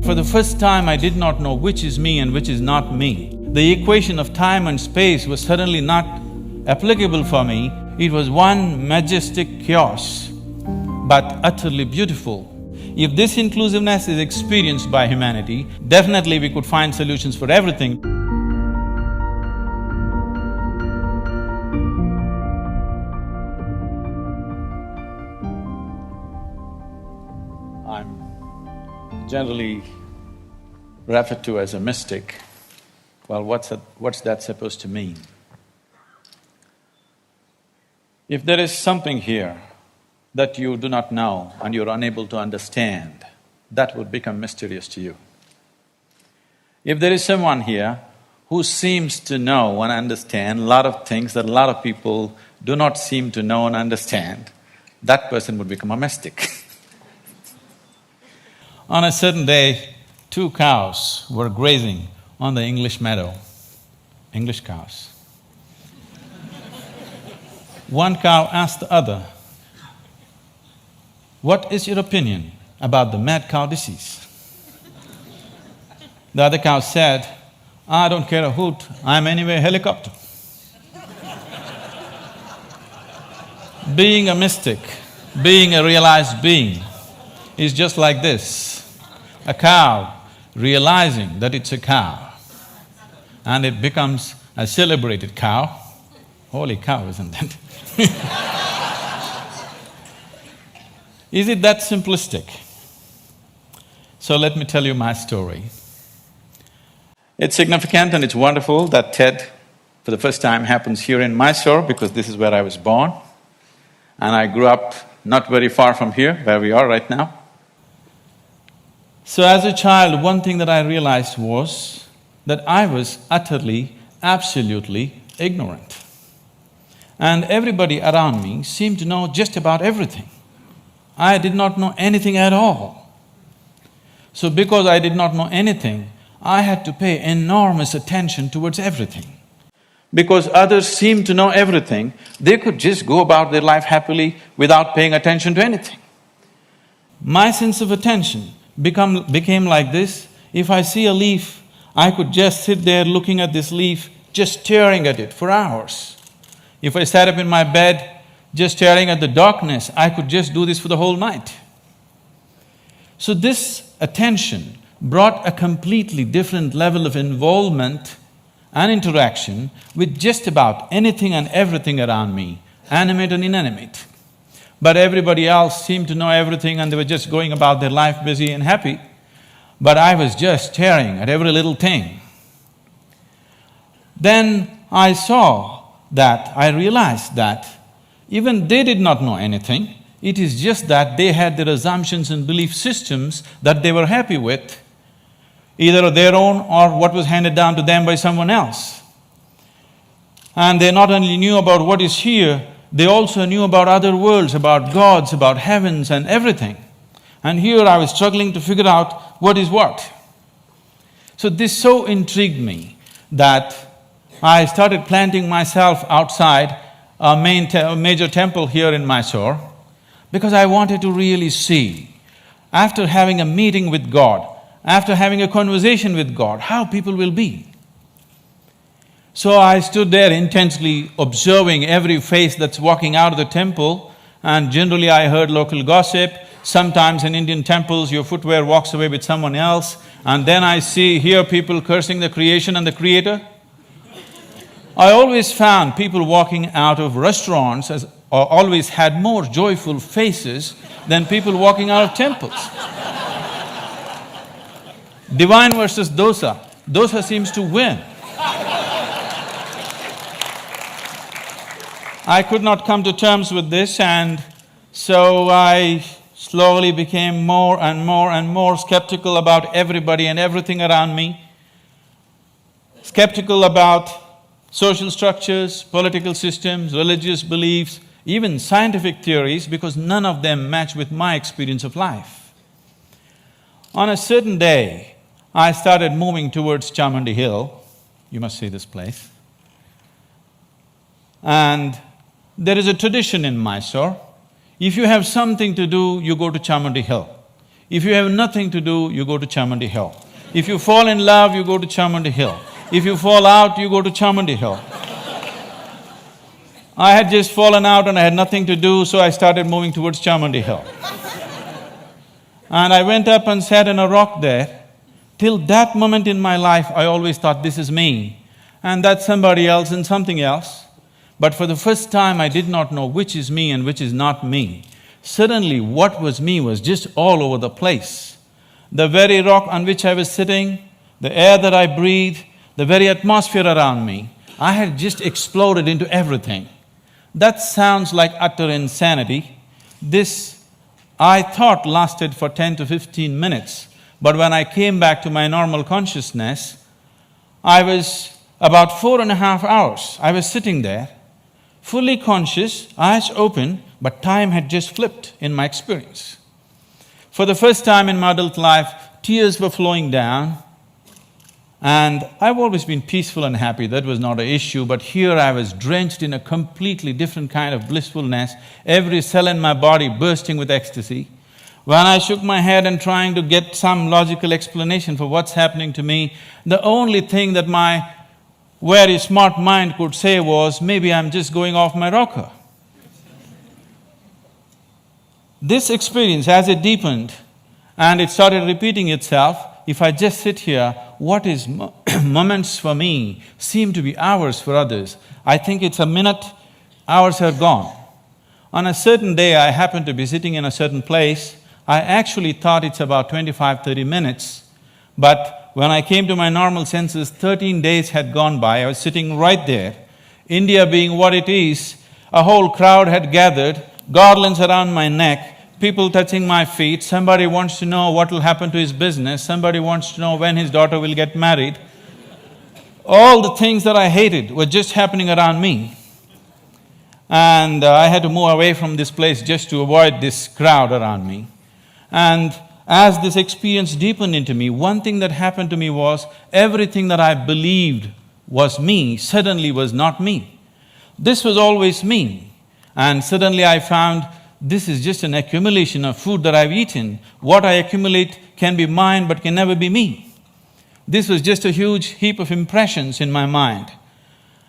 For the first time, I did not know which is me and which is not me. The equation of time and space was suddenly not applicable for me. It was one majestic chaos, but utterly beautiful. If this inclusiveness is experienced by humanity, definitely we could find solutions for everything. I'm generally referred to as a mystic. Well, what's that supposed to mean? If there is something here that you do not know and you're unable to understand, that would become mysterious to you. If there is someone here who seems to know and understand a lot of things that a lot of people do not seem to know and understand, that person would become a mystic. On a certain day, 2 cows were grazing on the English meadow, English cows. One cow asked the other, "What is your opinion about the mad cow disease?" The other cow said, "I don't care a hoot, I'm anyway a helicopter." Being a mystic, being a realized being is just like this. A cow realizing that it's a cow and it becomes a celebrated cow. Holy cow, isn't it? Is it that simplistic? So let me tell you my story. It's significant and it's wonderful that TED for the first time happens here in Mysore because this is where I was born. And I grew up not very far from here, where we are right now. So as a child, one thing that I realized was that I was utterly, absolutely ignorant. And everybody around me seemed to know just about everything. I did not know anything at all. So because I did not know anything, I had to pay enormous attention towards everything. Because others seemed to know everything, they could just go about their life happily without paying attention to anything. My sense of attention became like this. If I see a leaf, I could just sit there looking at this leaf, just staring at it for hours. If I sat up in my bed, just staring at the darkness, I could just do this for the whole night. So this attention brought a completely different level of involvement and interaction with just about anything and everything around me, animate and inanimate. But everybody else seemed to know everything and they were just going about their life busy and happy. But I was just staring at every little thing. Then I realized that even they did not know anything, it is just that they had their assumptions and belief systems that they were happy with, either their own or what was handed down to them by someone else. And they not only knew about what is here, they also knew about other worlds, about gods, about heavens and everything. And here I was struggling to figure out what is what. So this so intrigued me that I started planting myself outside a major temple here in Mysore because I wanted to really see, after having a meeting with God, after having a conversation with God, how people will be. So I stood there intensely observing every face that's walking out of the temple, and generally I heard local gossip. Sometimes in Indian temples, your footwear walks away with someone else, and then I hear people cursing the creation and the creator. I always found people walking out of restaurants always had more joyful faces than people walking out of temples. Divine versus dosa. Dosa seems to win. I could not come to terms with this, and so I slowly became more and more and more skeptical about everybody and everything around me. Skeptical about social structures, political systems, religious beliefs, even scientific theories, because none of them match with my experience of life. On a certain day, I started moving towards Chamundi Hill. You must see this place. And there is a tradition in Mysore. If you have something to do, you go to Chamundi Hill. If you have nothing to do, you go to Chamundi Hill. If you fall in love, you go to Chamundi Hill. If you fall out, you go to Chamundi Hill. I had just fallen out and I had nothing to do, so I started moving towards Chamundi Hill. And I went up and sat on a rock there. Till that moment in my life, I always thought, this is me, and that's somebody else and something else. But for the first time, I did not know which is me and which is not me. Suddenly, what was me was just all over the place. The very rock on which I was sitting, the air that I breathed, the very atmosphere around me, I had just exploded into everything. That sounds like utter insanity. This, I thought, lasted for 10 to 15 minutes. But when I came back to my normal consciousness, I was about 4.5 hours. I was sitting there, fully conscious, eyes open, but time had just flipped in my experience. For the first time in my adult life, tears were flowing down, and I've always been peaceful and happy, that was not an issue, but here I was drenched in a completely different kind of blissfulness, every cell in my body bursting with ecstasy. When I shook my head and trying to get some logical explanation for what's happening to me, the only thing that my very smart mind could say was, maybe I'm just going off my rocker. This experience, as it deepened and it started repeating itself, if I just sit here, what is moments for me seem to be hours for others. I think it's a minute, hours are gone. On a certain day, I happened to be sitting in a certain place. I actually thought it's about 25–30 minutes, but when I came to my normal senses, 13 days had gone by. I was sitting right there. India being what it is, a whole crowd had gathered, garlands around my neck, people touching my feet, somebody wants to know what will happen to his business, somebody wants to know when his daughter will get married. All the things that I hated were just happening around me. And I had to move away from this place just to avoid this crowd around me. And as this experience deepened into me, one thing that happened to me was, everything that I believed was me suddenly was not me. This was always me. And suddenly I found this is just an accumulation of food that I've eaten. What I accumulate can be mine but can never be me. This was just a huge heap of impressions in my mind.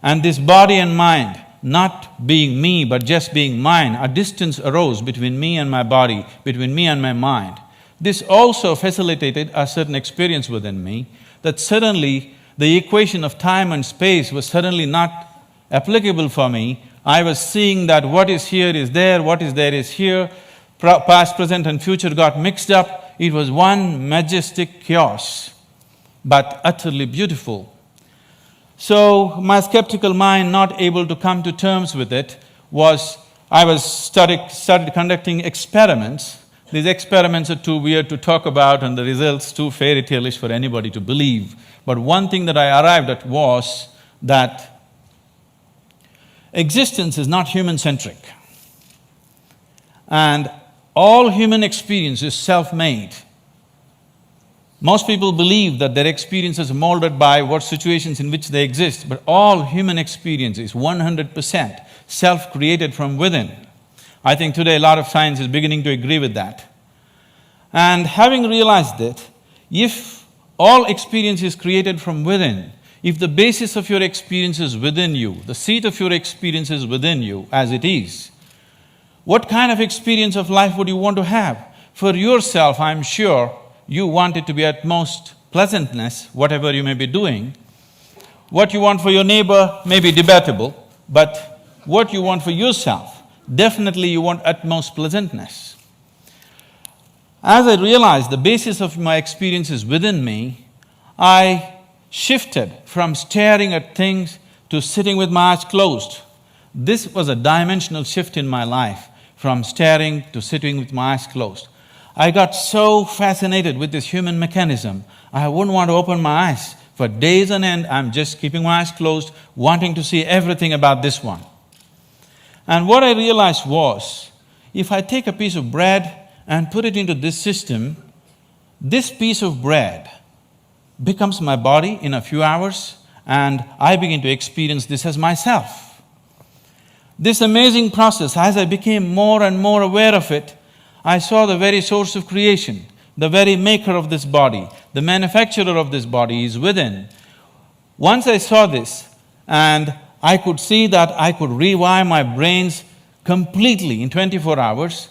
And this body and mind, not being me but just being mine, a distance arose between me and my body, between me and my mind. This also facilitated a certain experience within me, that suddenly the equation of time and space was suddenly not applicable for me. I was seeing that what is here is there, what is there is here, past, present and future got mixed up. It was one majestic chaos, but utterly beautiful. So my skeptical mind, not able to come to terms with it, started conducting experiments. These experiments are too weird to talk about and the results too fairy tale-ish for anybody to believe. But one thing that I arrived at was that existence is not human-centric. And all human experience is self-made. Most people believe that their experience is molded by what situations in which they exist, but all human experience is 100% self-created from within. I think today a lot of science is beginning to agree with that. And having realized that, if all experience is created from within, if the basis of your experience is within you, the seat of your experience is within you as it is, what kind of experience of life would you want to have? For yourself, I'm sure you want it to be at most pleasantness, whatever you may be doing. What you want for your neighbor may be debatable, but what you want for yourself, definitely you want utmost pleasantness. As I realized the basis of my experience is within me, I shifted from staring at things to sitting with my eyes closed. This was a dimensional shift in my life, from staring to sitting with my eyes closed. I got so fascinated with this human mechanism, I wouldn't want to open my eyes. For days on end, I'm just keeping my eyes closed, wanting to see everything about this one. And what I realized was, if I take a piece of bread and put it into this system, this piece of bread becomes my body in a few hours, and I begin to experience this as myself. This amazing process, as I became more and more aware of it, I saw the very source of creation. The very maker of this body, the manufacturer of this body is within. Once I saw this, and I could see that I could rewire my brains completely in 24 hours,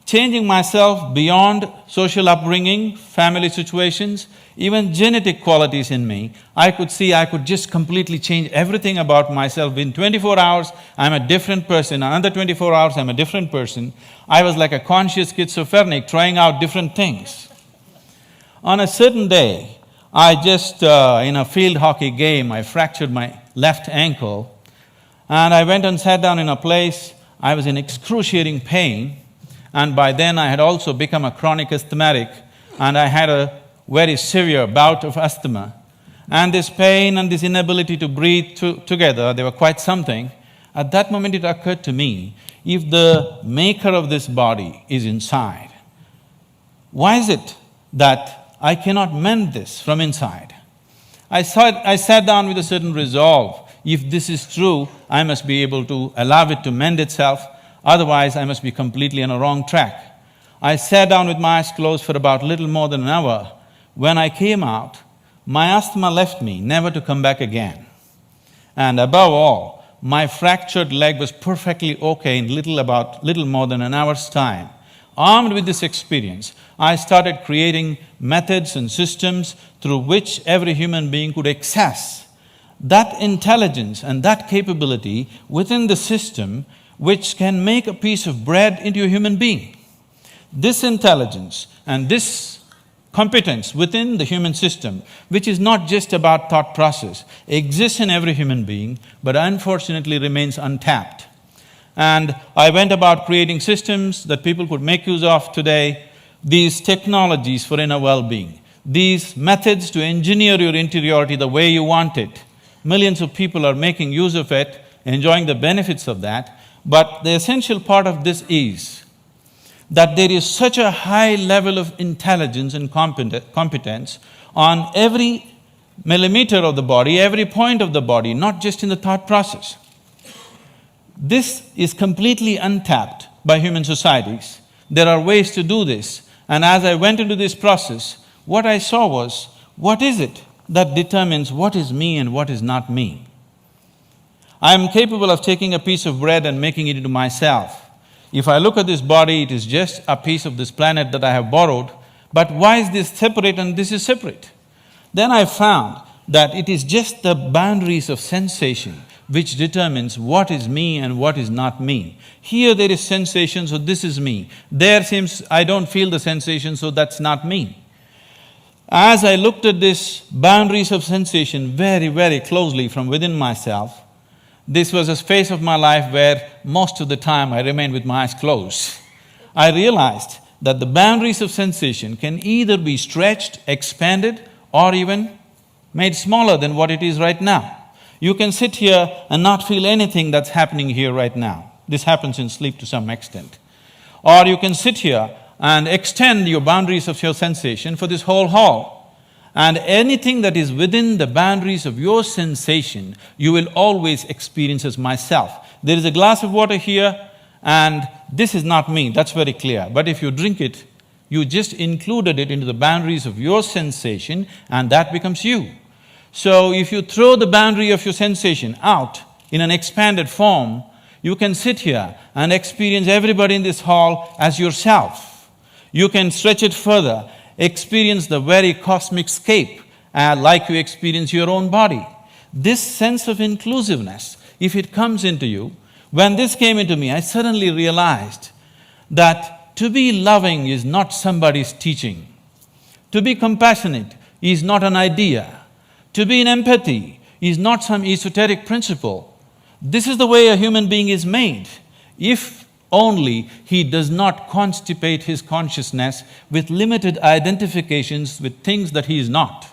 changing myself beyond social upbringing, family situations, even genetic qualities in me. I could see I could just completely change everything about myself. In 24 hours, I'm a different person. Another 24 hours, I'm a different person. I was like a conscious schizophrenic trying out different things. On a certain day, I just, in a field hockey game, I fractured my left ankle, and I went and sat down in a place. I was in excruciating pain, and by then I had also become a chronic asthmatic, and I had a very severe bout of asthma. And this pain and this inability to breathe together, they were quite something. At that moment it occurred to me, if the maker of this body is inside, why is it that I cannot mend this from inside? I sat down with a certain resolve. If this is true, I must be able to allow it to mend itself, otherwise I must be completely on a wrong track. I sat down with my eyes closed for about little more than an hour. When I came out, my asthma left me, never to come back again. And above all, my fractured leg was perfectly okay in little more than an hour's time. Armed with this experience, I started creating methods and systems through which every human being could access that intelligence and that capability within the system which can make a piece of bread into a human being. This intelligence and this competence within the human system, which is not just about thought process, exists in every human being, but unfortunately remains untapped. And I went about creating systems that people could make use of today, these technologies for inner well-being, these methods to engineer your interiority the way you want it. Millions of people are making use of it, enjoying the benefits of that, but the essential part of this is that there is such a high level of intelligence and competence on every millimeter of the body, every point of the body, not just in the thought process. This is completely untapped by human societies. There are ways to do this, and as I went into this process, what I saw was, what is it that determines what is me and what is not me? I am capable of taking a piece of bread and making it into myself. If I look at this body, it is just a piece of this planet that I have borrowed, but why is this separate and this is separate? Then I found that it is just the boundaries of sensation which determines what is me and what is not me. Here there is sensation, so this is me. There seems I don't feel the sensation, so that's not me. As I looked at these boundaries of sensation very, very closely from within myself, this was a phase of my life where most of the time I remained with my eyes closed. I realized that the boundaries of sensation can either be stretched, expanded, or even made smaller than what it is right now. You can sit here and not feel anything that's happening here right now. This happens in sleep to some extent. Or you can sit here and extend your boundaries of your sensation for this whole hall. And anything that is within the boundaries of your sensation, you will always experience as myself. There is a glass of water here, and this is not me, that's very clear. But if you drink it, you just included it into the boundaries of your sensation, and that becomes you. So if you throw the boundary of your sensation out in an expanded form, you can sit here and experience everybody in this hall as yourself. You can stretch it further, experience the very cosmic scape like you experience your own body. This sense of inclusiveness, if it comes into you, when this came into me, I suddenly realized that to be loving is not somebody's teaching. To be compassionate is not an idea. To be in empathy is not some esoteric principle. This is the way a human being is made. If only he does not constipate his consciousness with limited identifications with things that he is not.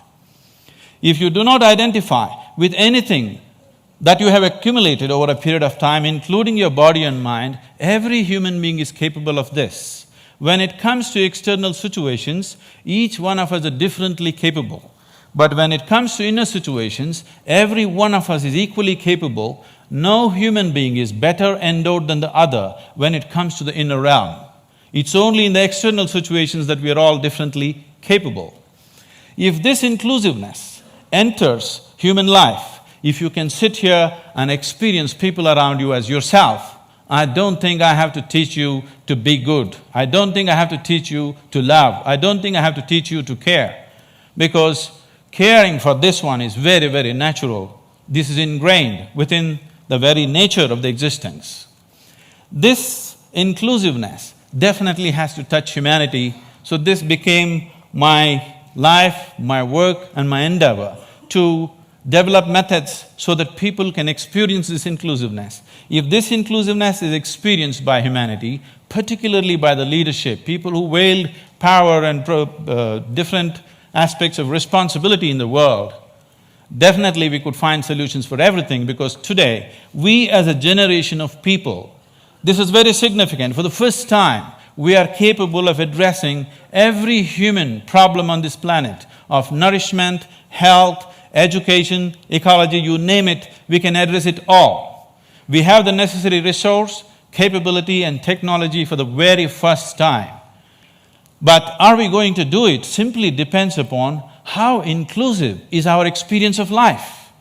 If you do not identify with anything that you have accumulated over a period of time, including your body and mind, every human being is capable of this. When it comes to external situations, each one of us is differently capable. But when it comes to inner situations, every one of us is equally capable. No human being is better endowed than the other when it comes to the inner realm. It's only in the external situations that we are all differently capable. If this inclusiveness enters human life, if you can sit here and experience people around you as yourself, I don't think I have to teach you to be good. I don't think I have to teach you to love. I don't think I have to teach you to care. Because caring for this one is very, very natural. This is ingrained within the very nature of the existence. This inclusiveness definitely has to touch humanity, so this became my life, my work and my endeavor to develop methods so that people can experience this inclusiveness. If this inclusiveness is experienced by humanity, particularly by the leadership, people who wield power and different aspects of responsibility in the world, definitely we could find solutions for everything, because today, we as a generation of people, this is very significant, for the first time, we are capable of addressing every human problem on this planet of nourishment, health, education, ecology, you name it, we can address it all. We have the necessary resource, capability and technology for the very first time. But are we going to do it simply depends upon how inclusive is our experience of life.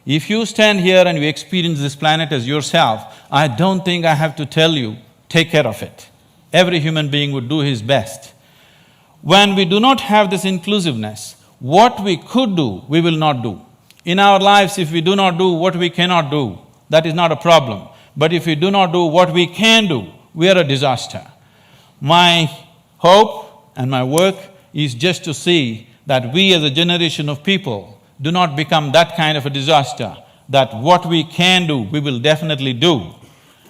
If you stand here and you experience this planet as yourself, I don't think I have to tell you, take care of it. Every human being would do his best. When we do not have this inclusiveness, what we could do, we will not do. In our lives, if we do not do what we cannot do, that is not a problem. But if we do not do what we can do, we are a disaster. My hope and my work is just to see that we as a generation of people do not become that kind of a disaster, that what we can do, we will definitely do.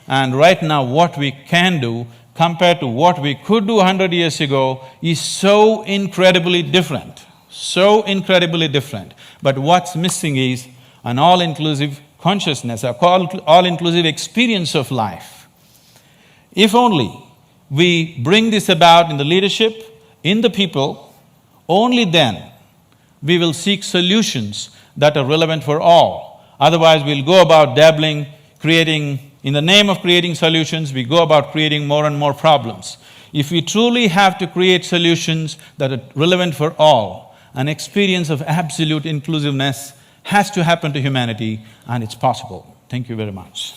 And right now, what we can do compared to what we could do 100 years ago is so incredibly different, so incredibly different. But what's missing is an all-inclusive consciousness, a all-inclusive experience of life. If only we bring this about in the leadership, in the people, only then we will seek solutions that are relevant for all. Otherwise, we'll go about dabbling, in the name of creating solutions, we go about creating more and more problems. If we truly have to create solutions that are relevant for all, an experience of absolute inclusiveness has to happen to humanity, and it's possible. Thank you very much.